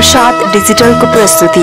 Prasad digital को प्रस्तुति।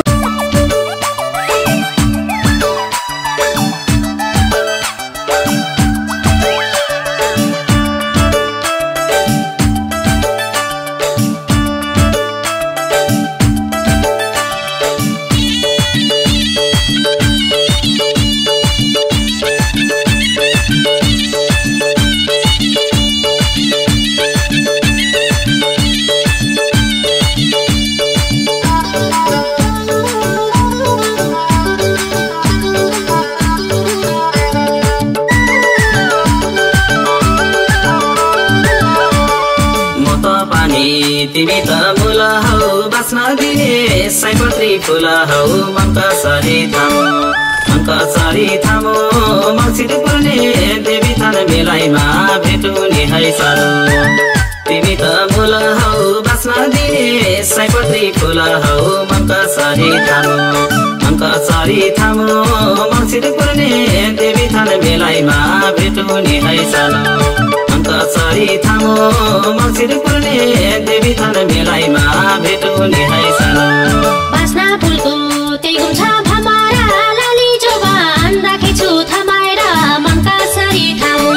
तिमी त मूल हौ बाँच्न दिने सयपत्री फूल हौ मनका सरी थामो मक्सिर पर्ने देवी थान बेलाइमा भेटुने है सारो। तिमी त मूल हौ बाँच्न दिने सयपत्री फूल हौ मनका सरी थामो मक्सिर पर्ने देवी थान बेलाइमा भेटुने है सारो। सरी थामो मक्सिर पर्ने देवी थान बेलाइमा भेटुने है सानो। बास्ना फुलको त्यही गुम्छ भमरा लाली जोबान राखेछु थमाएर मनका सरी थामो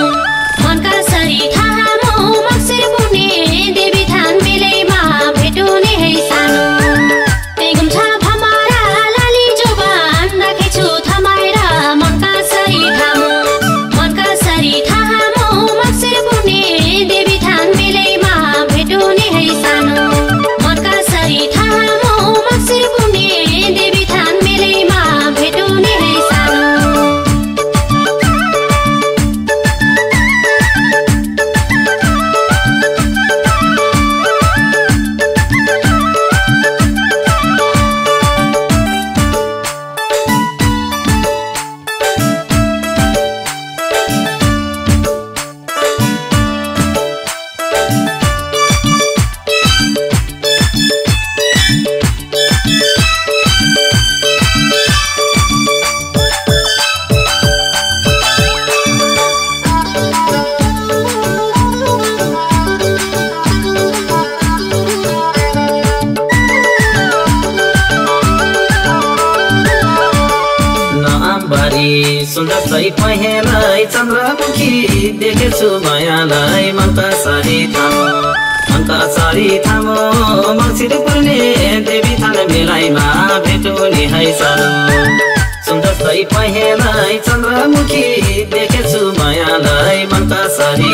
मक्सिर पर्ने देवी थान बेलाइमा भेटुने है सानो। त्यही गुम्छ भमरा लाली जोबान राखेछु थमाएर मनका सरी थामो मक्सिर पर्ने देवी थान बेलाइमा भेटुने है सानो। मनका सरी थामो मक्सिर पर्ने देवी थान बेलाइमा भेटुने है सानो। सुन्दर पहेलाई चन्द्रमुखी देखेछु मायालाई मनका सरी थामो मक्सिर पर्ने देवी थान बेलाइमा भेटुने है सानो। सुन्दर पहेलाई चन्द्रमुखी देखेछु मायालाई मनका सरी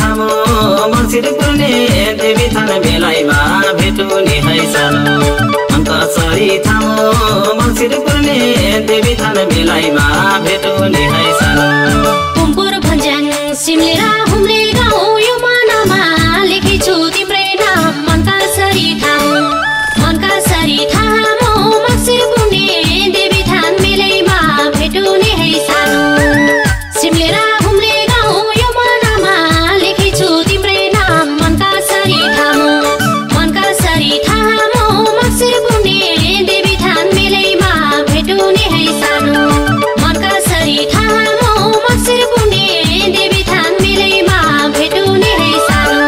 थामो मक्सिर पर्ने देवी थान बेलाइमा भेटुने है सानो। सरी थामो मक्सिर पर्ने देवी थान बेलाइमा भेटुने है सानो। कुम्पुर भन्ज्याङ सिमलेर हुम्रे गाउँ यो मनमा लेखेछु तिम्रै नाम मनका सरी थामो मक्सिर पर्ने देवी थान बेलाइमा भेटुने है सानो। सिमलेर हुम्रे गाउँ यो मनमा लेखेछु तिम्रै नाम मनका सरी थामो मक्सिर पर्ने देवी थान बेलाइमा भेटुने है सानो। मनका सरी थामो मक्सिर पर्ने देवी थान बेलाइमा भेटुने है सानो।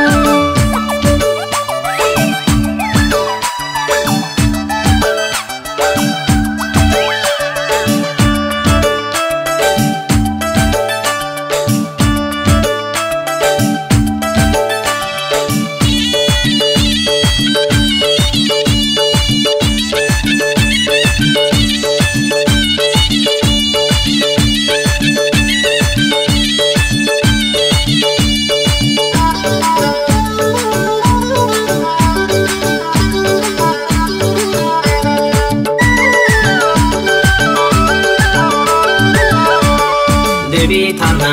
देवी थाना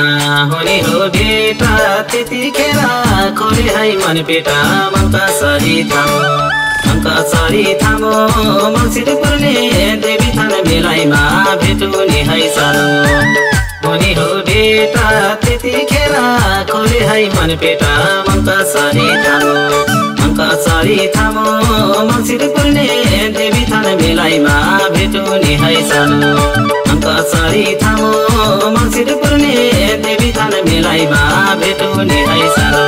हुने हो बेटा त्यतिखेर खोले है मन पेटा मनका सरी थामो मक्सिर पर्ने देवी थान बेलाइमा भेटुने है सानो। हुने हो बेटा त्यतिखेर खोले है मन पेटा मनका सरी थामो मक्सिर पर्ने देवी थान बेलाइमा भेटुने है सानो। सरी थामो मक्सिर पर्ने देवी थान बेलाइमा भेटुने है सानो।